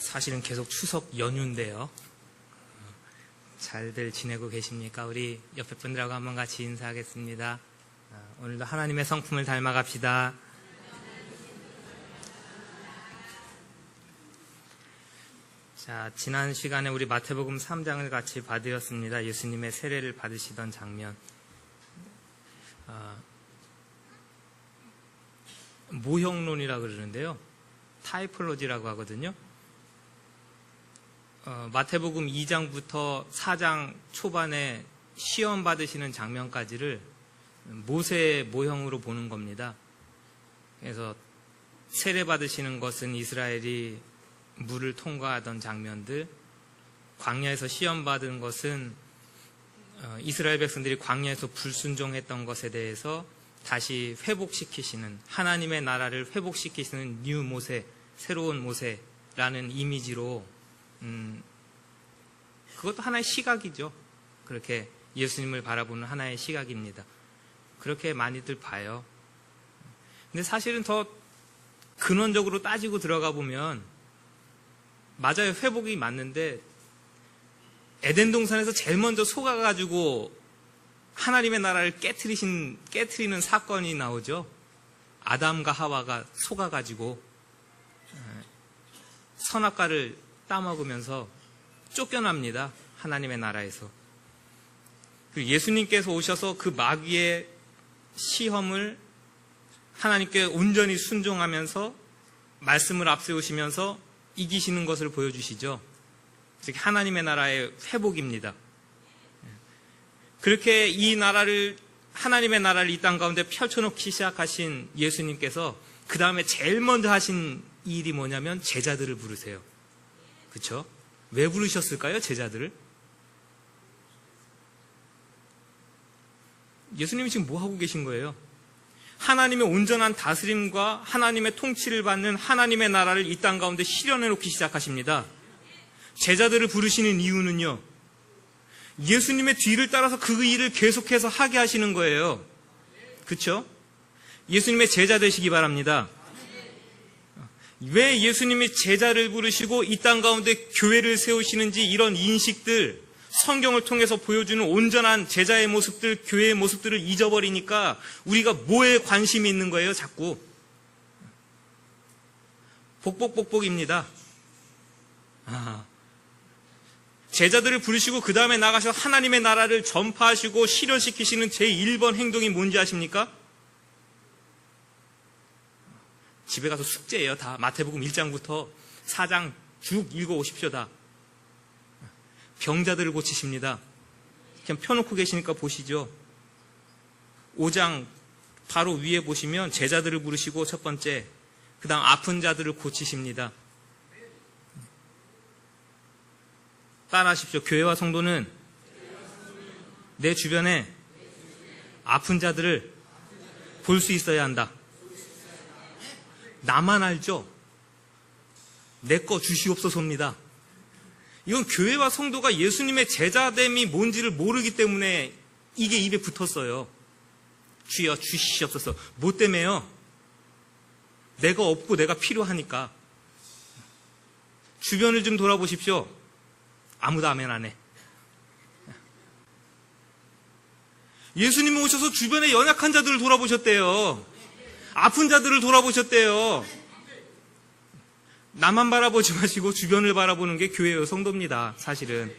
사실은 계속 추석 연휴인데요. 잘들 지내고 계십니까? 우리 옆에 분들하고 한번 같이 인사하겠습니다. 오늘도 하나님의 성품을 닮아갑시다. 자, 지난 시간에 우리 마태복음 3장을 같이 받으셨습니다. 예수님의 세례를 받으시던 장면. 모형론이라고 그러는데요. 타이폴로지라고 하거든요. 마태복음 2장부터 4장 초반에 시험 받으시는 장면까지를 모세의 모형으로 보는 겁니다. 그래서 세례 받으시는 것은 이스라엘이 물을 통과하던 장면들, 광야에서 시험 받은 것은 이스라엘 백성들이 광야에서 불순종했던 것에 대해서 다시 회복시키시는, 하나님의 나라를 회복시키시는 뉴 모세, 새로운 모세라는 이미지로 그것도 하나의 시각이죠. 그렇게 예수님을 바라보는 하나의 시각입니다. 그렇게 많이들 봐요. 근데 사실은 더 근원적으로 따지고 들어가 보면 맞아요. 회복이 맞는데 에덴 동산에서 제일 먼저 속아가지고 하나님의 나라를 깨트리는 사건이 나오죠. 아담과 하와가 속아가지고 선악과를 따먹으면서 쫓겨납니다. 하나님의 나라에서. 그리고 예수님께서 오셔서 그 마귀의 시험을 하나님께 온전히 순종하면서 말씀을 앞세우시면서 이기시는 것을 보여주시죠. 즉 하나님의 나라의 회복입니다. 그렇게 이 나라를, 하나님의 나라를 이 땅 가운데 펼쳐놓기 시작하신 예수님께서 그 다음에 제일 먼저 하신 일이 뭐냐면 제자들을 부르세요. 그렇죠? 왜 부르셨을까요? 제자들을? 예수님이 지금 뭐 하고 계신 거예요? 하나님의 온전한 다스림과 하나님의 통치를 받는 하나님의 나라를 이 땅 가운데 실현해 놓기 시작하십니다. 제자들을 부르시는 이유는요, 예수님의 뒤를 따라서 그 일을 계속해서 하게 하시는 거예요. 그렇죠? 예수님의 제자 되시기 바랍니다. 왜 예수님이 제자를 부르시고 이 땅 가운데 교회를 세우시는지, 이런 인식들, 성경을 통해서 보여주는 온전한 제자의 모습들, 교회의 모습들을 잊어버리니까 우리가 뭐에 관심이 있는 거예요, 자꾸. 복복복복입니다. 제자들을 부르시고 그 다음에 나가셔서 하나님의 나라를 전파하시고 실현시키시는 제1번 행동이 뭔지 아십니까? 집에 가서 숙제예요. 다 마태복음 1장부터 4장 쭉 읽어오십시오. 다. 병자들을 고치십니다. 그냥 펴놓고 계시니까 보시죠. 5장 바로 위에 보시면 제자들을 부르시고 첫 번째, 그 다음 아픈 자들을 고치십니다. 따라하십시오. 교회와 성도는 내 주변에 아픈 자들을 볼 수 있어야 한다. 나만 알죠? 내 거 주시옵소서입니다. 이건 교회와 성도가 예수님의 제자됨이 뭔지를 모르기 때문에 이게 입에 붙었어요. 주여 주시옵소서. 뭐 때문에요? 내가 없고 내가 필요하니까. 주변을 좀 돌아보십시오. 아무도 아멘 안 해. 예수님이 오셔서 주변의 연약한 자들을 돌아보셨대요. 아픈 자들을 돌아보셨대요. 나만 바라보지 마시고 주변을 바라보는 게 교회의 성도입니다. 사실은.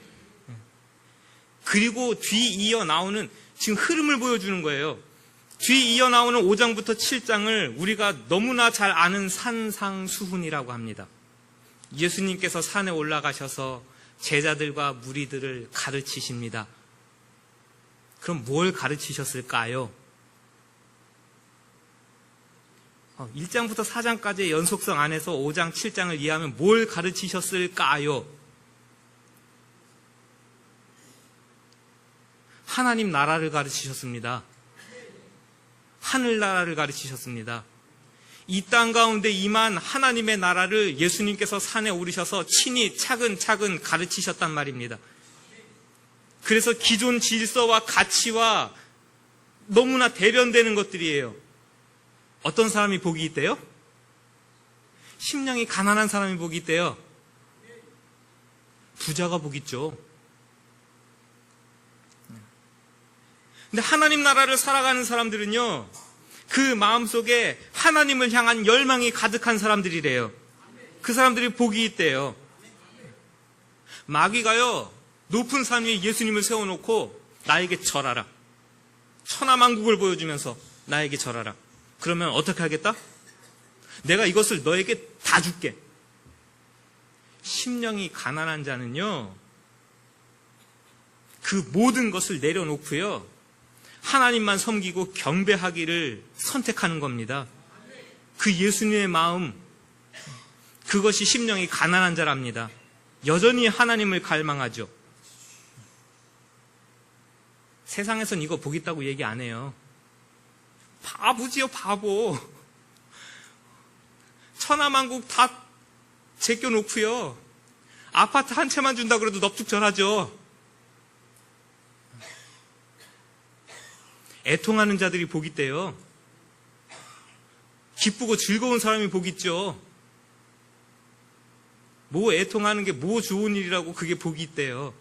그리고 뒤이어 나오는, 지금 흐름을 보여주는 거예요. 뒤이어 나오는 5장부터 7장을 우리가 너무나 잘 아는 산상수훈이라고 합니다. 예수님께서 산에 올라가셔서 제자들과 무리들을 가르치십니다. 그럼 뭘 가르치셨을까요? 1장부터 4장까지의 연속성 안에서 5장, 7장을 이해하면 뭘 가르치셨을까요? 하나님 나라를 가르치셨습니다. 하늘나라를 가르치셨습니다. 이 땅 가운데 임한 하나님의 나라를 예수님께서 산에 오르셔서 친히 차근차근 가르치셨단 말입니다. 그래서 기존 질서와 가치와 너무나 대변되는 것들이에요. 어떤 사람이 복이 있대요? 심령이 가난한 사람이 복이 있대요. 부자가 복 있죠. 근데 하나님 나라를 살아가는 사람들은요, 그 마음속에 하나님을 향한 열망이 가득한 사람들이래요. 그 사람들이 복이 있대요. 마귀가요, 높은 산 위에 예수님을 세워놓고 나에게 절하라, 천하만국을 보여주면서 나에게 절하라. 그러면 어떻게 하겠다? 내가 이것을 너에게 다 줄게. 심령이 가난한 자는요, 그 모든 것을 내려놓고요, 하나님만 섬기고 경배하기를 선택하는 겁니다. 그 예수님의 마음, 그것이 심령이 가난한 자랍니다. 여전히 하나님을 갈망하죠. 세상에선 이거 복 있다고 얘기 안 해요. 바보지요, 바보. 천하만국 다 제껴놓고요, 아파트 한 채만 준다 그래도 넙죽절하죠. 애통하는 자들이 복 있대요. 기쁘고 즐거운 사람이 복 있죠. 뭐 애통하는 게 뭐 좋은 일이라고 그게 복이 있대요.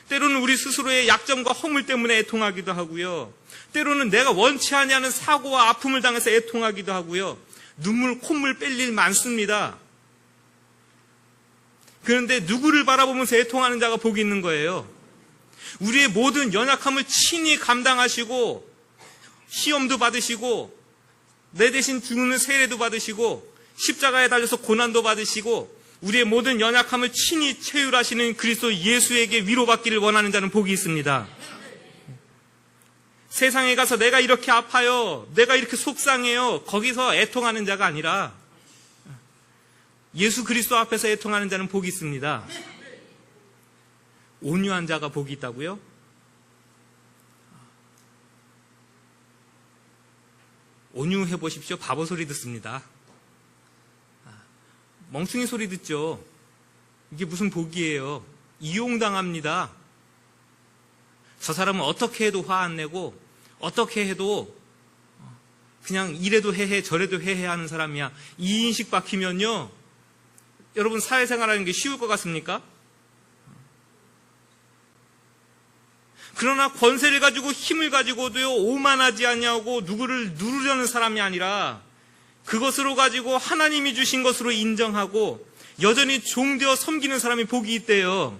때로는 우리 스스로의 약점과 허물 때문에 애통하기도 하고요. 때로는 내가 원치 않는 사고와 아픔을 당해서 애통하기도 하고요. 눈물, 콧물 뺄 일 많습니다. 그런데 누구를 바라보면서 애통하는 자가 복이 있는 거예요. 우리의 모든 연약함을 친히 감당하시고 시험도 받으시고 내 대신 죽는 세례도 받으시고 십자가에 달려서 고난도 받으시고 우리의 모든 연약함을 친히 체휼하시는 그리스도 예수에게 위로받기를 원하는 자는 복이 있습니다. 세상에 가서 내가 이렇게 아파요, 내가 이렇게 속상해요, 거기서 애통하는 자가 아니라 예수 그리스도 앞에서 애통하는 자는 복이 있습니다. 온유한 자가 복이 있다고요? 온유해 보십시오. 바보 소리 듣습니다. 멍충이 소리 듣죠. 이게 무슨 복이에요? 이용당합니다. 저 사람은 어떻게 해도 화 안 내고 어떻게 해도 그냥 이래도 해해 저래도 해해 하는 사람이야. 이 인식 박히면요, 여러분 사회생활하는 게 쉬울 것 같습니까? 그러나 권세를 가지고 힘을 가지고도요, 오만하지 않냐고 누구를 누르려는 사람이 아니라 그것으로 가지고 하나님이 주신 것으로 인정하고 여전히 종되어 섬기는 사람이 복이 있대요.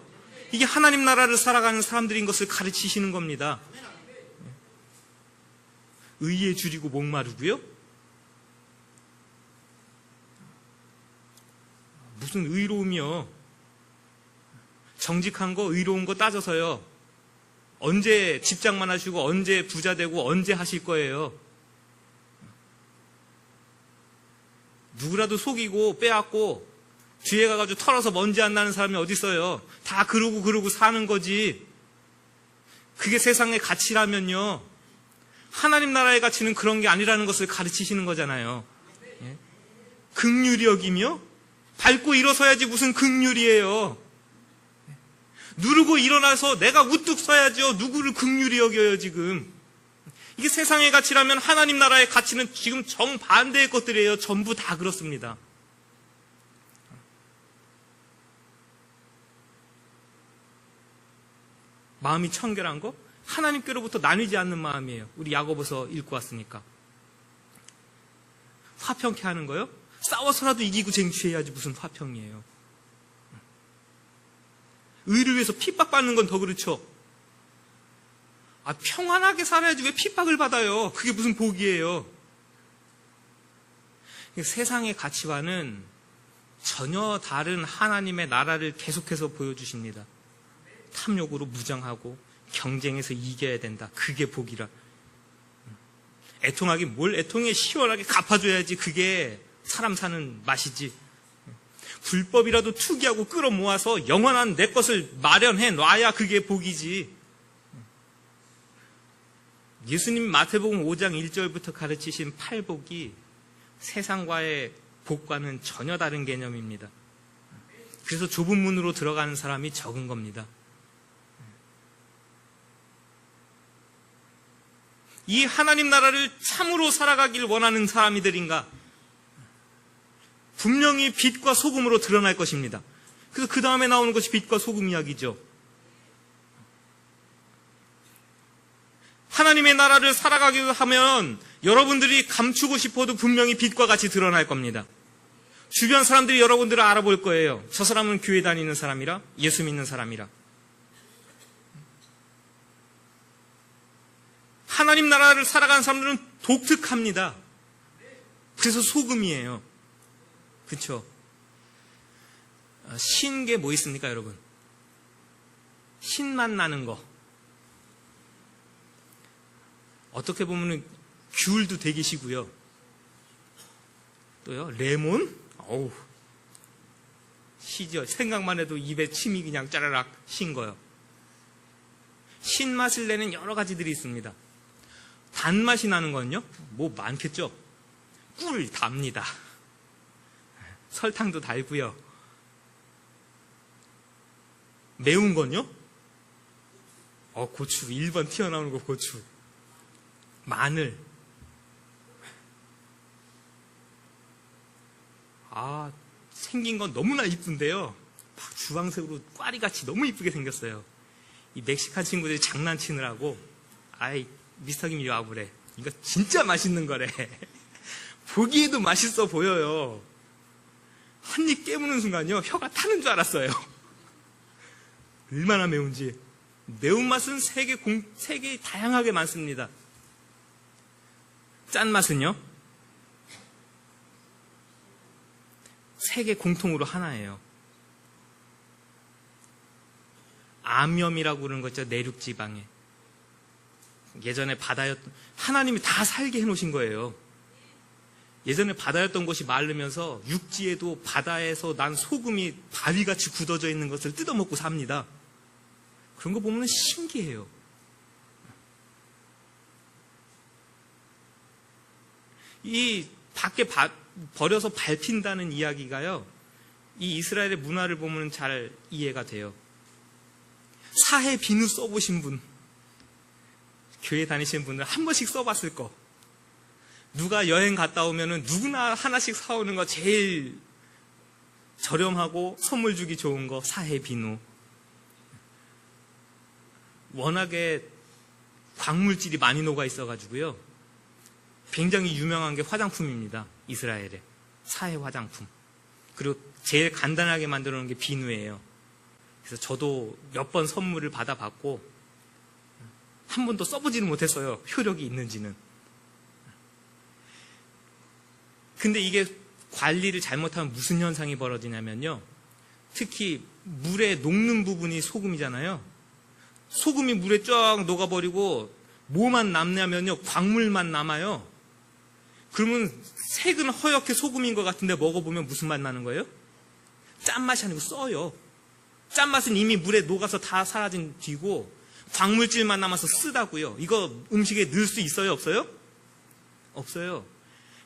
이게 하나님 나라를 살아가는 사람들인 것을 가르치시는 겁니다. 의에 줄이고 목마르고요? 무슨 의로움이요? 정직한 거, 의로운 거 따져서요, 언제 집장만 하시고 언제 부자 되고 언제 하실 거예요? 누구라도 속이고 빼앗고 뒤에 가가지고 털어서 먼지 안 나는 사람이 어디 있어요? 다 그러고 사는 거지. 그게 세상의 가치라면요, 하나님 나라의 가치는 그런 게 아니라는 것을 가르치시는 거잖아요. 예? 긍휼히 여기며 밟고 일어서야지 무슨 긍휼이에요. 누르고 일어나서 내가 우뚝 서야죠. 누구를 긍휼히 여겨요 지금. 이게 세상의 가치라면 하나님 나라의 가치는 지금 정반대의 것들이에요. 전부 다 그렇습니다. 마음이 청결한 거? 하나님께로부터 나뉘지 않는 마음이에요. 우리 야고보서 읽고 왔으니까. 화평케 하는 거요? 싸워서라도 이기고 쟁취해야지 무슨 화평이에요. 의를 위해서 핍박받는 건 더 그렇죠. 평안하게 살아야지 왜 핍박을 받아요? 그게 무슨 복이에요? 세상의 가치와는 전혀 다른 하나님의 나라를 계속해서 보여주십니다. 탐욕으로 무장하고 경쟁에서 이겨야 된다. 그게 복이라. 애통하긴 뭘 애통해. 시원하게 갚아줘야지 그게 사람 사는 맛이지. 불법이라도 투기하고 끌어모아서 영원한 내 것을 마련해 놔야 그게 복이지. 예수님 마태복음 5장 1절부터 가르치신 팔복이 세상과의 복과는 전혀 다른 개념입니다. 그래서 좁은 문으로 들어가는 사람이 적은 겁니다. 이 하나님 나라를 참으로 살아가길 원하는 사람들인가? 분명히 빛과 소금으로 드러날 것입니다. 그래서 그 다음에 나오는 것이 빛과 소금 이야기죠. 하나님의 나라를 살아가기 하면 여러분들이 감추고 싶어도 분명히 빛과 같이 드러날 겁니다. 주변 사람들이 여러분들을 알아볼 거예요. 저 사람은 교회 다니는 사람이라, 예수 믿는 사람이라. 하나님 나라를 살아가는 사람들은 독특합니다. 그래서 소금이에요. 그렇죠? 신게 뭐 있습니까, 여러분? 신맛 나는 거. 어떻게 보면 귤도 되게 시고요. 또요, 레몬? 어우, 시죠. 생각만 해도 입에 침이 그냥 짜라락 신 거요. 신맛을 내는 여러 가지들이 있습니다. 단맛이 나는 건요? 뭐 많겠죠? 꿀 답니다. 설탕도 달고요. 매운 건요? 고추, 1번 튀어나오는 거 고추. 마늘. 생긴 건 너무나 이쁜데요. 막 주황색으로 꽈리같이 너무 이쁘게 생겼어요. 이 멕시칸 친구들이 장난치느라고, 미스터 김 이리 와보래. 이거 진짜 맛있는 거래. 보기에도 맛있어 보여요. 한 입 깨무는 순간요, 혀가 타는 줄 알았어요. 얼마나 매운지. 매운맛은 세계 다양하게 많습니다. 짠맛은요? 세계 공통으로 하나예요. 암염이라고 그러는 거죠. 내륙지방에. 예전에 바다였던, 하나님이 다 살게 해놓으신 거예요. 예전에 바다였던 곳이 마르면서 육지에도 바다에서 난 소금이 바위같이 굳어져 있는 것을 뜯어먹고 삽니다. 그런 거 보면 신기해요. 이 밖에 버려서 밟힌다는 이야기가요, 이 이스라엘의 문화를 보면 잘 이해가 돼요. 사해 비누 써보신 분, 교회 다니시는 분들 한 번씩 써봤을 거. 누가 여행 갔다 오면은 누구나 하나씩 사오는 거 제일 저렴하고 선물 주기 좋은 거, 사해 비누. 워낙에 광물질이 많이 녹아 있어가지고요, 굉장히 유명한 게 화장품입니다. 이스라엘에. 사해 화장품. 그리고 제일 간단하게 만들어 놓은 게 비누예요. 그래서 저도 몇 번 선물을 받아봤고 한 번도 써보지는 못했어요. 효력이 있는지는. 근데 이게 관리를 잘못하면 무슨 현상이 벌어지냐면요, 특히 물에 녹는 부분이 소금이잖아요. 소금이 물에 쫙 녹아버리고 뭐만 남냐면요, 광물만 남아요. 그러면 색은 허옇게 소금인 것 같은데 먹어보면 무슨 맛 나는 거예요? 짠맛이 아니고 써요. 짠맛은 이미 물에 녹아서 다 사라진 뒤고 광물질만 남아서 쓰다고요. 이거 음식에 넣을 수 있어요, 없어요? 없어요.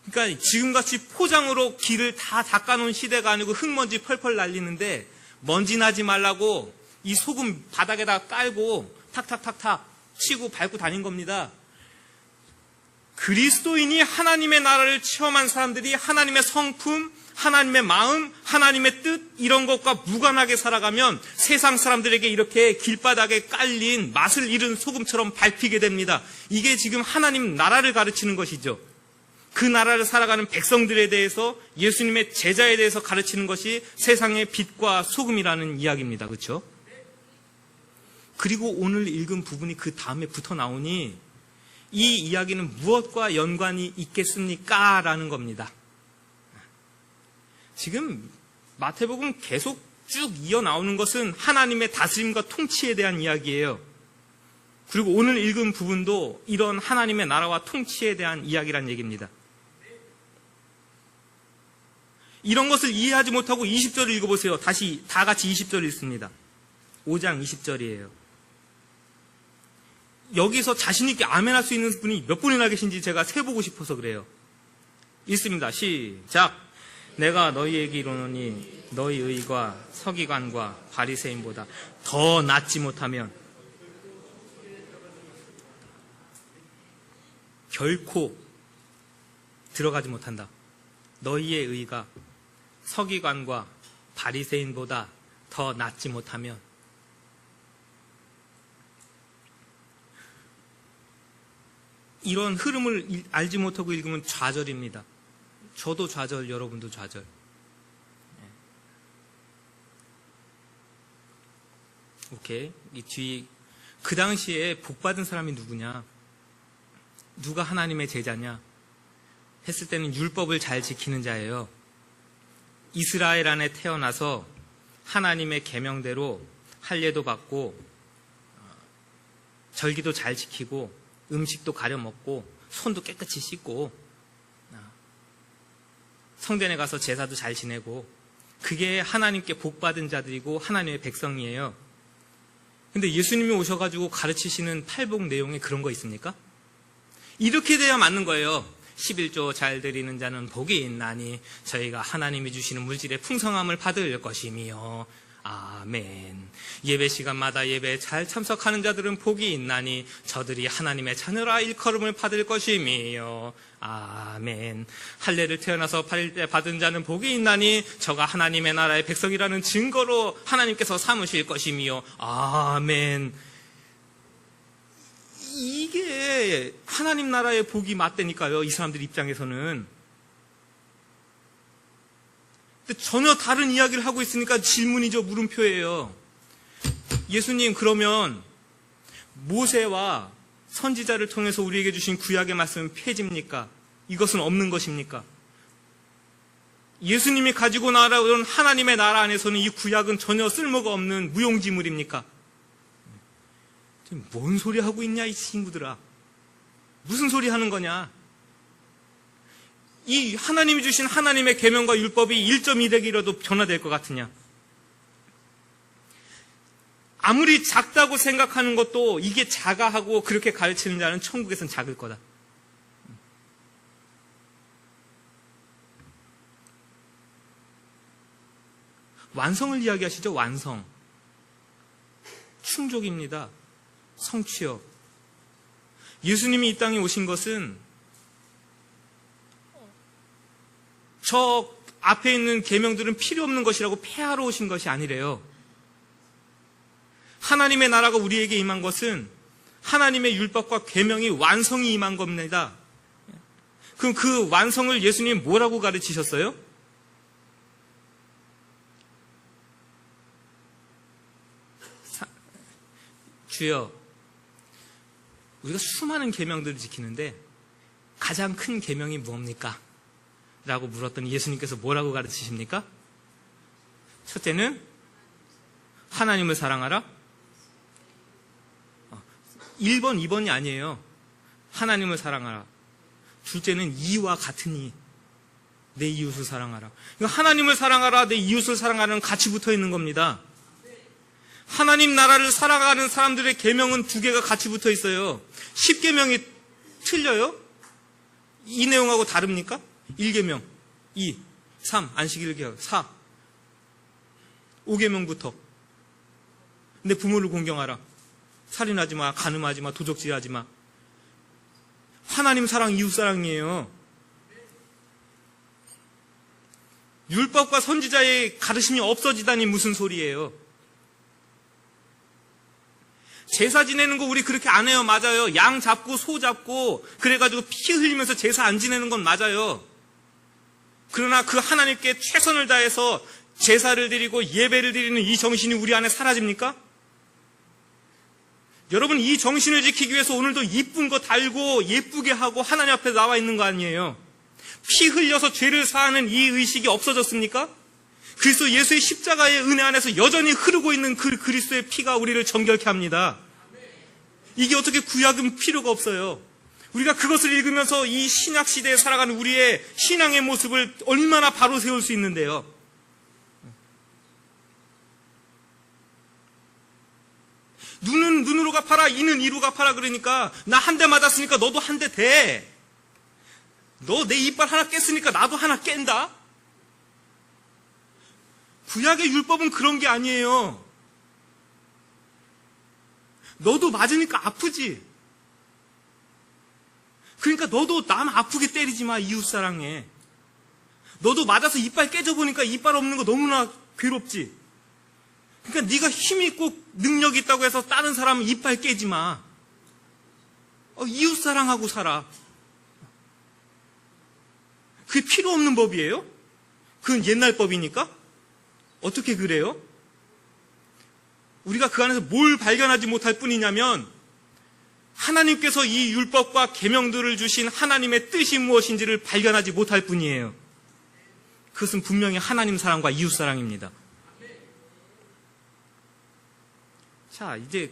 그러니까 지금같이 포장으로 길을 다 닦아놓은 시대가 아니고 흙먼지 펄펄 날리는데 먼지 나지 말라고 이 소금 바닥에다 깔고 탁탁탁탁 치고 밟고 다닌 겁니다. 그리스도인이 하나님의 나라를 체험한 사람들이 하나님의 성품, 하나님의 마음, 하나님의 뜻, 이런 것과 무관하게 살아가면 세상 사람들에게 이렇게 길바닥에 깔린 맛을 잃은 소금처럼 밟히게 됩니다. 이게 지금 하나님 나라를 가르치는 것이죠. 그 나라를 살아가는 백성들에 대해서, 예수님의 제자에 대해서 가르치는 것이 세상의 빛과 소금이라는 이야기입니다. 그렇죠? 그리고 오늘 읽은 부분이 그 다음에 붙어 나오니 이 이야기는 무엇과 연관이 있겠습니까? 라는 겁니다. 지금 마태복음 계속 쭉 이어 나오는 것은 하나님의 다스림과 통치에 대한 이야기예요. 그리고 오늘 읽은 부분도 이런 하나님의 나라와 통치에 대한 이야기란 얘기입니다. 이런 것을 이해하지 못하고 20절을 읽어보세요. 다시 다 같이 20절 읽습니다. 5장 20절이에요. 여기서 자신있게 아멘 할 수 있는 분이 몇 분이나 계신지 제가 세보고 싶어서 그래요. 읽습니다. 시작. 내가 너희에게 이르노니 너희 의가 서기관과 바리새인보다 더 낫지 못하면 결코 들어가지 못한다. 너희의 의가 서기관과 바리새인보다 더 낫지 못하면 이런 흐름을 알지 못하고 읽으면 좌절입니다. 저도 좌절, 여러분도 좌절. 오케이. 이 뒤, 그 당시에 복받은 사람이 누구냐? 누가 하나님의 제자냐? 했을 때는 율법을 잘 지키는 자예요. 이스라엘 안에 태어나서 하나님의 계명대로 할례도 받고 절기도 잘 지키고 음식도 가려 먹고 손도 깨끗이 씻고 성전에 가서 제사도 잘 지내고 그게 하나님께 복받은 자들이고 하나님의 백성이에요. 근데 예수님이 오셔가지고 가르치시는 팔복 내용에 그런 거 있습니까? 이렇게 돼야 맞는 거예요. 11조 잘 드리는 자는 복이 있나니 저희가 하나님이 주시는 물질의 풍성함을 받을 것이며 아멘. 예배 시간마다 예배에 잘 참석하는 자들은 복이 있나니 저들이 하나님의 자녀라 일컬음을 받을 것이며 아멘. 할례를 태어나서 받은 자는 복이 있나니 저가 하나님의 나라의 백성이라는 증거로 하나님께서 삼으실 것이며 아멘. 이게 하나님 나라의 복이 맞다니까요. 이 사람들 입장에서는. 근데 전혀 다른 이야기를 하고 있으니까 질문이죠. 물음표예요. 예수님, 그러면 모세와 선지자를 통해서 우리에게 주신 구약의 말씀은 폐지입니까? 이것은 없는 것입니까? 예수님이 가지고 나온 하나님의 나라 안에서는 이 구약은 전혀 쓸모가 없는 무용지물입니까? 뭔 소리 하고 있냐 이 친구들아. 무슨 소리 하는 거냐. 이 하나님이 주신 하나님의 계명과 율법이 1.1핵이라도 변화될 것 같으냐. 아무리 작다고 생각하는 것도 이게 작아하고 그렇게 가르치는 자는 천국에선 작을 거다. 완성을 이야기하시죠. 완성. 충족입니다. 성취요. 예수님이 이 땅에 오신 것은 저 앞에 있는 계명들은 필요 없는 것이라고 폐하러 오신 것이 아니래요. 하나님의 나라가 우리에게 임한 것은 하나님의 율법과 계명이 완성이 임한 겁니다. 그럼 그 완성을 예수님 뭐라고 가르치셨어요? 주여, 우리가 수많은 계명들을 지키는데 가장 큰 계명이 뭡니까? 라고 물었더니 예수님께서 뭐라고 가르치십니까? 첫째는 하나님을 사랑하라. 1번, 2번이 아니에요. 하나님을 사랑하라. 둘째는 이와 같은 이. 내 이웃을 사랑하라. 하나님을 사랑하라, 내 이웃을 사랑하라는 같이 붙어 있는 겁니다. 하나님 나라를 살아가는 사람들의 계명은 두 개가 같이 붙어 있어요. 10계명이 틀려요? 이 내용하고 다릅니까? 1계명, 2, 3, 안식일 개혁, 4, 5계명부터 내 부모를 공경하라. 살인하지 마, 간음하지 마, 도적질하지 마. 하나님 사랑, 이웃 사랑이에요. 율법과 선지자의 가르침이 없어지다니 무슨 소리예요? 제사 지내는 거 우리 그렇게 안 해요. 맞아요. 양 잡고 소 잡고 그래가지고 피 흘리면서 제사 안 지내는 건 맞아요. 그러나 그 하나님께 최선을 다해서 제사를 드리고 예배를 드리는 이 정신이 우리 안에 사라집니까? 여러분, 이 정신을 지키기 위해서 오늘도 이쁜 거 달고 예쁘게 하고 하나님 앞에 나와 있는 거 아니에요? 피 흘려서 죄를 사하는 이 의식이 없어졌습니까? 그리스도 예수의 십자가의 은혜 안에서 여전히 흐르고 있는 그 그리스도의 피가 우리를 정결케 합니다. 이게 어떻게 구약은 필요가 없어요. 우리가 그것을 읽으면서 이 신약 시대에 살아가는 우리의 신앙의 모습을 얼마나 바로 세울 수 있는데요. 눈은 눈으로 갚아라, 이는 이로 갚아라. 그러니까 나 한 대 맞았으니까 너도 한 대 대. 너 내 이빨 하나 깼으니까 나도 하나 깬다. 구약의 율법은 그런 게 아니에요. 너도 맞으니까 아프지. 그러니까 너도 남 아프게 때리지 마. 이웃 사랑해. 너도 맞아서 이빨 깨져보니까 이빨 없는 거 너무나 괴롭지. 그러니까 네가 힘 있고 능력 있다고 해서 다른 사람은 이빨 깨지 마. 이웃 사랑하고 살아. 그게 필요 없는 법이에요? 그건 옛날 법이니까? 어떻게 그래요? 우리가 그 안에서 뭘 발견하지 못할 뿐이냐면 하나님께서 이 율법과 계명들을 주신 하나님의 뜻이 무엇인지를 발견하지 못할 뿐이에요. 그것은 분명히 하나님 사랑과 이웃 사랑입니다. 자, 이제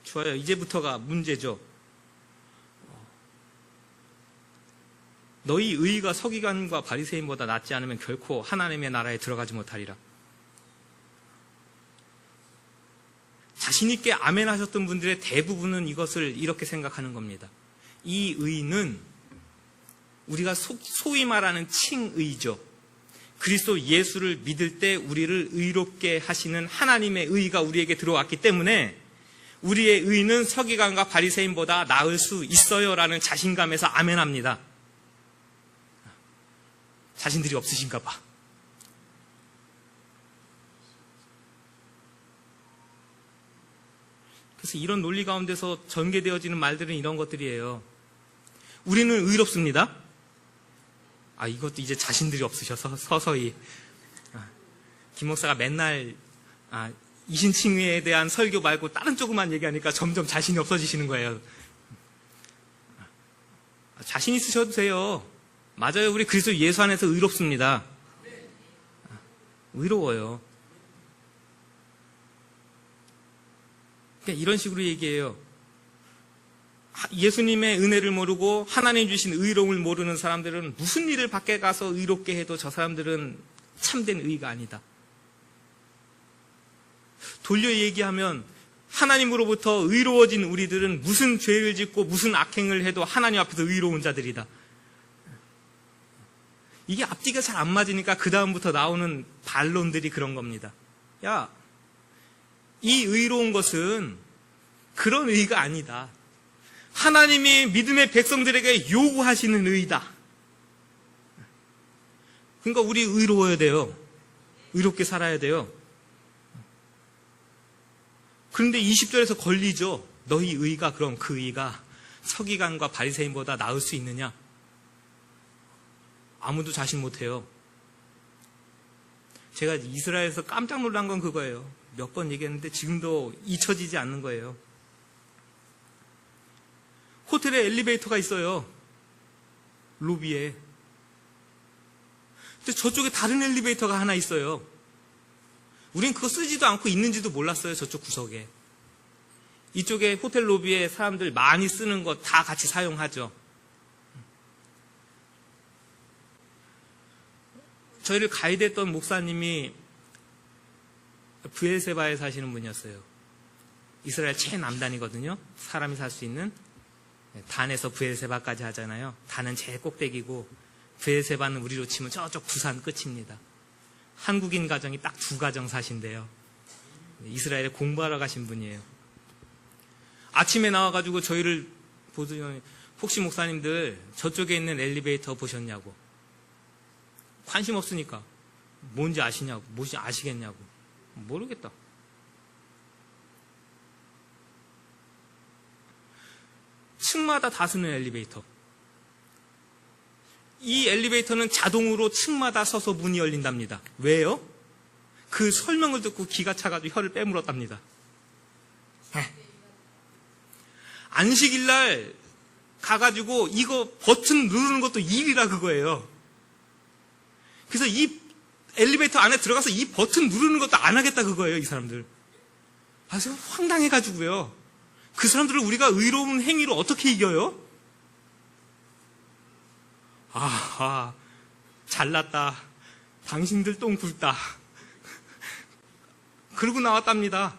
좋아요. 이제부터가 문제죠. 너희 의의가 서기관과 바리새인보다 낫지 않으면 결코 하나님의 나라에 들어가지 못하리라. 자신 있게 아멘 하셨던 분들의 대부분은 이것을 이렇게 생각하는 겁니다. 이 의의는 우리가 소위 말하는 칭의죠. 그리스도 예수를 믿을 때 우리를 의롭게 하시는 하나님의 의의가 우리에게 들어왔기 때문에 우리의 의의는 서기관과 바리새인보다 나을 수 있어요라는 자신감에서 아멘합니다. 자신들이 없으신가 봐. 그래서 이런 논리 가운데서 전개되어지는 말들은 이런 것들이에요. 우리는 의롭습니다. 이것도 이제 자신들이 없으셔서 서서히. 김 목사가 맨날 이신칭의에 대한 설교 말고 다른 쪽으로만 얘기하니까 점점 자신이 없어지시는 거예요. 자신 있으셔도 돼요. 맞아요. 우리 그리스도 예수 안에서 의롭습니다. 의로워요. 그러니까 이런 식으로 얘기해요. 예수님의 은혜를 모르고 하나님 주신 의로움을 모르는 사람들은 무슨 일을 밖에 가서 의롭게 해도 저 사람들은 참된 의가 아니다. 돌려 얘기하면 하나님으로부터 의로워진 우리들은 무슨 죄를 짓고 무슨 악행을 해도 하나님 앞에서 의로운 자들이다. 이게 앞뒤가 잘 안 맞으니까 그 다음부터 나오는 반론들이 그런 겁니다. 야, 이 의로운 것은 그런 의가 아니다. 하나님이 믿음의 백성들에게 요구하시는 의다. 그러니까 우리 의로워야 돼요. 의롭게 살아야 돼요. 그런데 20절에서 걸리죠. 너희 의가 그럼 그 의가 서기관과 바리새인보다 나을 수 있느냐? 아무도 자신 못해요. 제가 이스라엘에서 깜짝 놀란 건 그거예요. 몇 번 얘기했는데 지금도 잊혀지지 않는 거예요. 호텔에 엘리베이터가 있어요. 로비에. 근데 저쪽에 다른 엘리베이터가 하나 있어요. 우린 그거 쓰지도 않고 있는지도 몰랐어요. 저쪽 구석에. 이쪽에 호텔 로비에 사람들 많이 쓰는 거 다 같이 사용하죠. 저희를 가이드했던 목사님이 브엘세바에 사시는 분이었어요. 이스라엘 최남단이거든요. 사람이 살 수 있는. 단에서 브엘세바까지 하잖아요. 단은 제일 꼭대기고 브엘세바는 우리로 치면 저쪽 부산 끝입니다. 한국인 가정이 딱 2가정 사신대요. 이스라엘에 공부하러 가신 분이에요. 아침에 나와가지고 저희를 보더니 혹시 목사님들 저쪽에 있는 엘리베이터 보셨냐고. 관심 없으니까 뭔지 아시냐고. 뭔지 아시겠냐고. 모르겠다. 층마다 다 쓰는 엘리베이터. 이 엘리베이터는 자동으로 층마다 서서 문이 열린답니다. 왜요? 그 설명을 듣고 기가 차가지고 혀를 빼물었답니다. 안식일날 가가지고 이거 버튼 누르는 것도 일이라 그거예요. 그래서 이 엘리베이터 안에 들어가서 이 버튼 누르는 것도 안 하겠다 그거예요, 이 사람들. 그래서 황당해가지고요. 그 사람들을 우리가 의로운 행위로 어떻게 이겨요? 아하, 잘났다. 당신들 똥 굵다. 그러고 나왔답니다.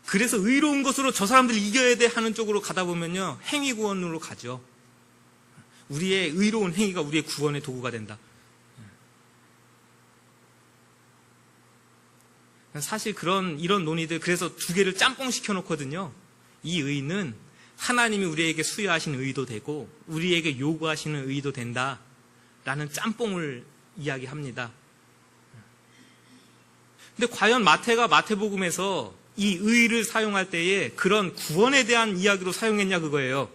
그래서 의로운 것으로 저 사람들 이겨야 돼 하는 쪽으로 가다 보면요, 행위 구원으로 가죠. 우리의 의로운 행위가 우리의 구원의 도구가 된다. 사실 이런 논의들, 그래서 2개를 짬뽕 시켜놓거든요. 이 의는 하나님이 우리에게 수여하신 의도 되고 우리에게 요구하시는 의도 된다라는 짬뽕을 이야기합니다. 근데 과연 마태가 마태복음에서 이 의를 사용할 때에 그런 구원에 대한 이야기로 사용했냐 그거예요.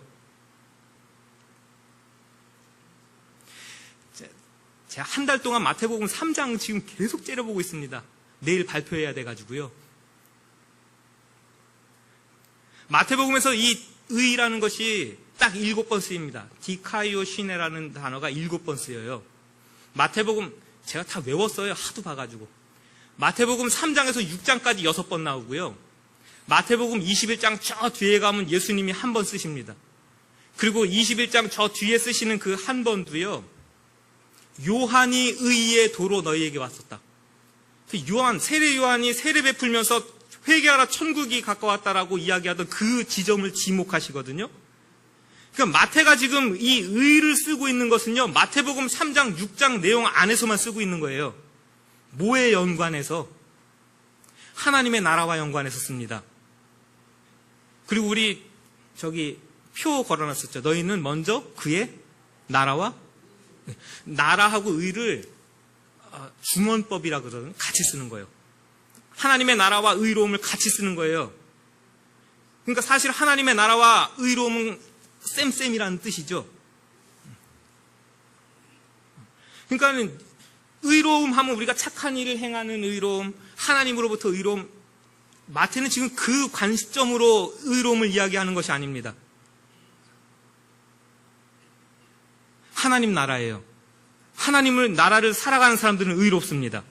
제가 한 달 동안 마태복음 3장 지금 계속 째려보고 있습니다. 내일 발표해야 돼가지고요. 마태복음에서 이 의라는 것이 딱 7번 쓰입니다. 디카이오 시네라는 단어가 7번 쓰여요. 마태복음 제가 다 외웠어요. 하도 봐가지고. 마태복음 3장에서 6장까지 6번 나오고요. 마태복음 21장 저 뒤에 가면 예수님이 한 번 쓰십니다. 그리고 21장 저 뒤에 쓰시는 그 한 번도요. 요한이 의의 도로 너희에게 왔었다. 세례 요한이 세례 베풀면서 회개하라 천국이 가까웠다라고 이야기하던 그 지점을 지목하시거든요. 그러니까 마태가 지금 이 의를 쓰고 있는 것은요. 마태복음 3장 6장 내용 안에서만 쓰고 있는 거예요. 뭐에 연관해서? 하나님의 나라와 연관해서 씁니다. 그리고 우리 표 걸어놨었죠. 너희는 먼저 그의 나라와 나라하고 의를 중언법이라 그러거든요. 같이 쓰는 거예요. 하나님의 나라와 의로움을 같이 쓰는 거예요. 그러니까 사실 하나님의 나라와 의로움은 쌤쌤이라는 뜻이죠. 그러니까 의로움 하면 우리가 착한 일을 행하는 의로움, 하나님으로부터 의로움, 마태는 지금 그 관점으로 의로움을 이야기하는 것이 아닙니다. 하나님 나라예요. 하나님을 나라를 살아가는 사람들은 의롭습니다.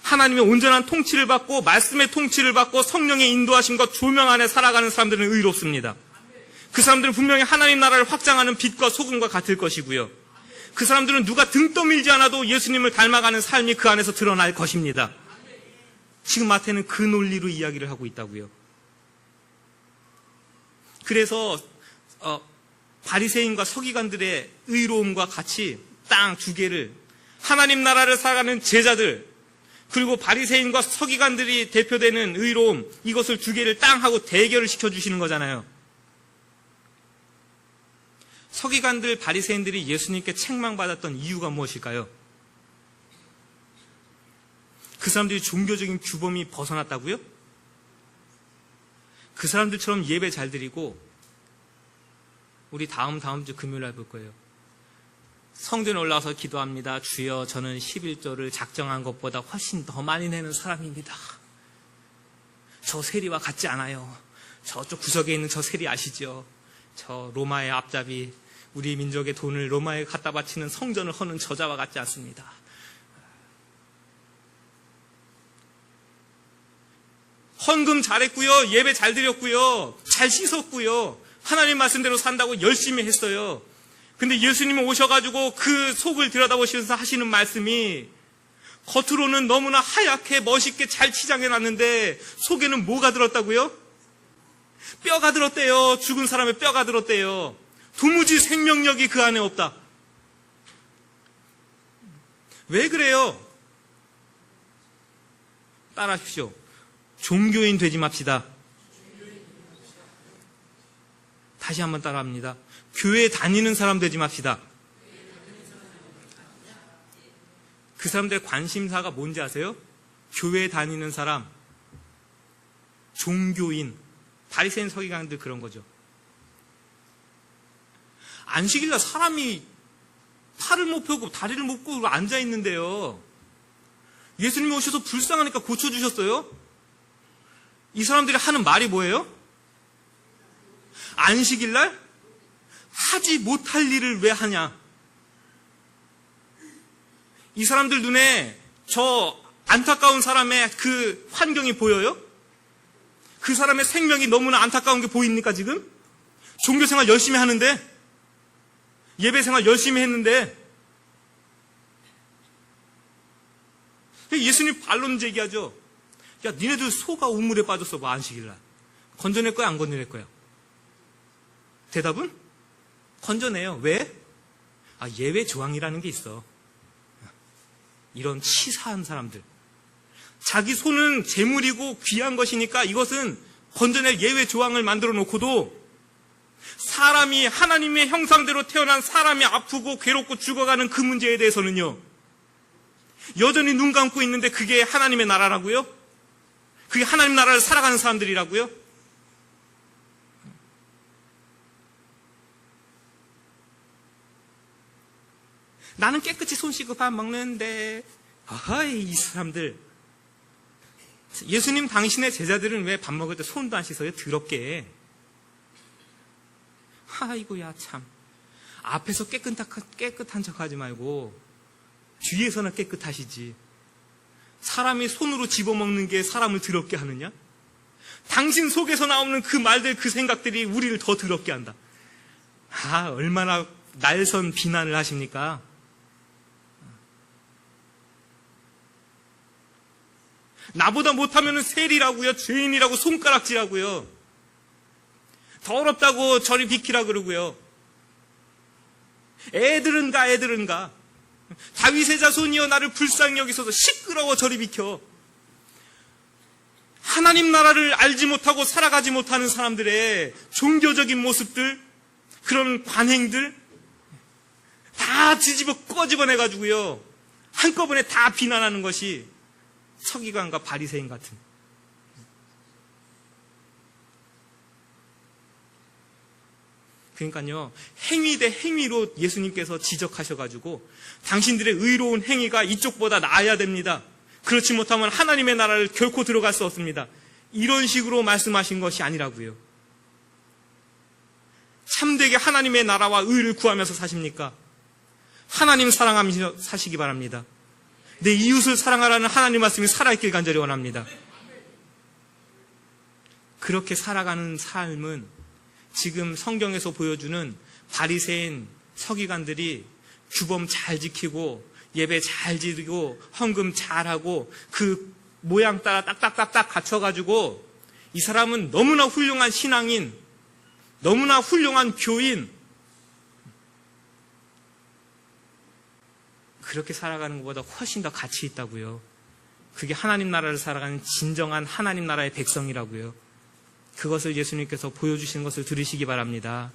하나님의 온전한 통치를 받고 말씀의 통치를 받고 성령의 인도하심과 조명 안에 살아가는 사람들은 의롭습니다. 그 사람들은 분명히 하나님 나라를 확장하는 빛과 소금과 같을 것이고요. 그 사람들은 누가 등 떠밀지 않아도 예수님을 닮아가는 삶이 그 안에서 드러날 것입니다. 지금 마태는 그 논리로 이야기를 하고 있다고요. 그래서 바리새인과 서기관들의 의로움과 같이 땅 두 개를 하나님 나라를 살아가는 제자들 그리고 바리새인과 서기관들이 대표되는 의로움 이것을 두 개를 땅 하고 대결을 시켜주시는 거잖아요. 서기관들 바리새인들이 예수님께 책망받았던 이유가 무엇일까요? 그 사람들이 종교적인 규범이 벗어났다고요? 그 사람들처럼 예배 잘 드리고 우리 다음 주 금요일 날 볼 거예요. 성전에 올라와서 기도합니다. 주여 저는 11조를 작정한 것보다 훨씬 더 많이 내는 사람입니다. 저 세리와 같지 않아요. 저쪽 구석에 있는 저 세리 아시죠? 저 로마의 앞잡이 우리 민족의 돈을 로마에 갖다 바치는 성전을 허는 저자와 같지 않습니다. 헌금 잘했고요. 예배 잘 드렸고요. 잘 씻었고요. 하나님 말씀대로 산다고 열심히 했어요. 근데 예수님이 오셔가지고 그 속을 들여다보시면서 하시는 말씀이 겉으로는 너무나 하얗게 멋있게 잘 치장해놨는데 속에는 뭐가 들었다고요? 뼈가 들었대요. 죽은 사람의 뼈가 들었대요. 도무지 생명력이 그 안에 없다. 왜 그래요? 따라하십시오. 종교인 되지 맙시다. 다시 한번 따라합니다. 교회 다니는 사람 되지 맙시다. 그 사람들의 관심사가 뭔지 아세요? 교회 다니는 사람, 종교인, 바리새인 서기관들 그런 거죠. 안식일날 사람이 팔을 못 펴고 다리를 못 펴고 앉아 있는데요. 예수님이 오셔서 불쌍하니까 고쳐주셨어요? 이 사람들이 하는 말이 뭐예요? 안식일날 하지 못할 일을 왜 하냐? 이 사람들 눈에 저 안타까운 사람의 그 환경이 보여요? 그 사람의 생명이 너무나 안타까운 게 보입니까 지금? 종교생활 열심히 하는데 예배생활 열심히 했는데 예수님 반론 제기하죠. 야 니네들 소가 우물에 빠졌어 뭐 안식일날 건져낼 거야 안 건져낼 거야? 대답은? 건져내요. 왜? 예외 조항이라는 게 있어. 이런 치사한 사람들. 자기 손은 재물이고 귀한 것이니까 이것은 건져낼 예외 조항을 만들어 놓고도 사람이 하나님의 형상대로 태어난 사람이 아프고 괴롭고 죽어가는 그 문제에 대해서는요, 여전히 눈 감고 있는데 그게 하나님의 나라라고요? 그게 하나님 나라를 살아가는 사람들이라고요? 나는 깨끗이 손 씻고 밥 먹는데, 아하이, 이 사람들. 예수님 당신의 제자들은 왜 밥 먹을 때 손도 안 씻어요? 더럽게. 아이고야, 참. 앞에서 깨끗한 척 하지 말고, 뒤에서는 깨끗하시지. 사람이 손으로 집어먹는 게 사람을 더럽게 하느냐? 당신 속에서 나오는 그 말들, 그 생각들이 우리를 더 더럽게 한다. 아, 얼마나 날선 비난을 하십니까? 나보다 못하면 세리라고요, 죄인이라고 손가락질하고요, 더럽다고 저리 비키라 그러고요. 애들은 가. 다윗의 자손이여 나를 불쌍히 여기소서. 시끄러워, 저리 비켜. 하나님 나라를 알지 못하고 살아가지 못하는 사람들의 종교적인 모습들, 그런 관행들 다 꺼집어내가지고요, 한꺼번에 다 비난하는 것이 서기관과 바리새인 같은. 그러니까요, 행위 대 행위로 예수님께서 지적하셔가지고 당신들의 의로운 행위가 이쪽보다 나아야 됩니다. 그렇지 못하면 하나님의 나라를 결코 들어갈 수 없습니다. 이런 식으로 말씀하신 것이 아니라고요. 참되게 하나님의 나라와 의를 구하면서 사십니까? 하나님 사랑하면서 사시기 바랍니다. 내 이웃을 사랑하라는 하나님 말씀이 살아있길 간절히 원합니다. 그렇게 살아가는 삶은 지금 성경에서 보여주는 바리새인 서기관들이 규범 잘 지키고 예배 잘 드리고 헌금 잘하고 그 모양 따라 딱딱딱딱 갖춰가지고 이 사람은 너무나 훌륭한 신앙인, 너무나 훌륭한 교인, 그렇게 살아가는 것보다 훨씬 더 가치 있다고요. 그게 하나님 나라를 살아가는 진정한 하나님 나라의 백성이라고요. 그것을 예수님께서 보여주시는 것을 들으시기 바랍니다.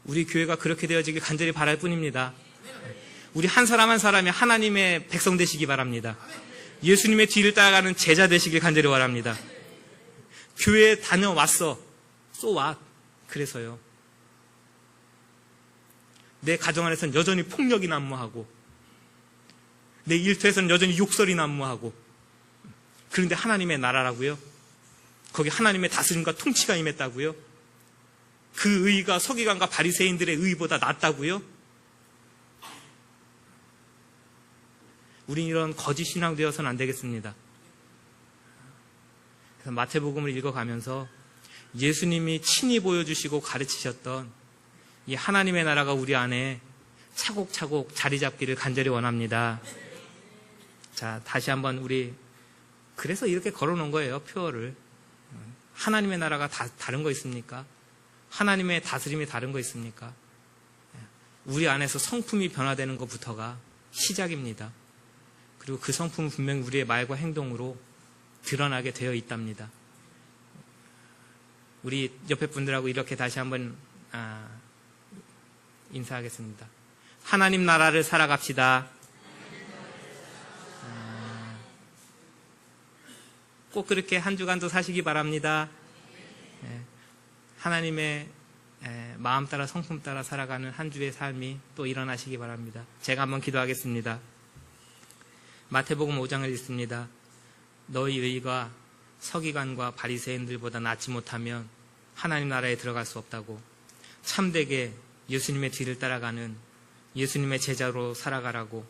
우리 교회가 그렇게 되어지길 간절히 바랄 뿐입니다. 우리 한 사람 한 사람이 하나님의 백성 되시기 바랍니다. 예수님의 뒤를 따라가는 제자 되시길 간절히 바랍니다. 교회에 다녀왔어. So what? 그래서요. 내 가정 안에서는 여전히 폭력이 난무하고 내 일터에서는 여전히 욕설이 난무하고, 그런데 하나님의 나라라고요? 거기 하나님의 다스림과 통치가 임했다고요? 그 의가 서기관과 바리새인들의 의보다 낫다고요? 우린 이런 거짓 신앙 되어서는 안 되겠습니다. 그래서 마태복음을 읽어가면서 예수님이 친히 보여주시고 가르치셨던 이 하나님의 나라가 우리 안에 차곡차곡 자리 잡기를 간절히 원합니다. 자, 다시 한번 그래서 이렇게 걸어놓은 거예요, 표어를. 하나님의 나라가 다른 거 있습니까? 하나님의 다스림이 다른 거 있습니까? 우리 안에서 성품이 변화되는 것부터가 시작입니다. 그리고 그 성품은 분명히 우리의 말과 행동으로 드러나게 되어 있답니다. 우리 옆에 분들하고 이렇게 다시 한번 인사하겠습니다. 하나님 나라를 살아갑시다. 꼭 그렇게 한 주간도 사시기 바랍니다. 하나님의 마음 따라 성품 따라 살아가는 한 주의 삶이 또 일어나시기 바랍니다. 제가 한번 기도하겠습니다. 마태복음 5장을 읽습니다. 너희 의가 서기관과 바리새인들보다 낫지 못하면 하나님 나라에 들어갈 수 없다고. 참되게 예수님의 뒤를 따라가는 예수님의 제자로 살아가라고,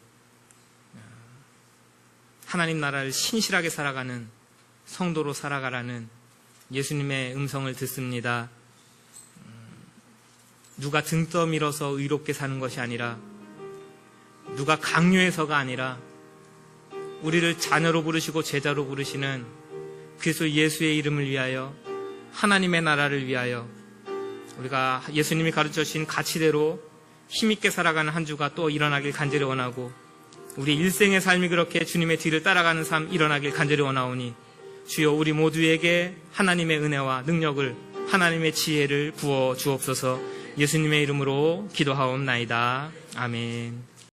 하나님 나라를 신실하게 살아가는 성도로 살아가라는 예수님의 음성을 듣습니다. 누가 등 떠밀어서 의롭게 사는 것이 아니라, 누가 강요해서가 아니라, 우리를 자녀로 부르시고 제자로 부르시는 그리스도 예수의 이름을 위하여, 하나님의 나라를 위하여 우리가 예수님이 가르쳐 주신 가치대로 힘있게 살아가는 한 주가 또 일어나길 간절히 원하고, 우리 일생의 삶이 그렇게 주님의 뒤를 따라가는 삶 일어나길 간절히 원하오니 주여 우리 모두에게 하나님의 은혜와 능력을, 하나님의 지혜를 부어 주옵소서. 예수님의 이름으로 기도하옵나이다. 아멘.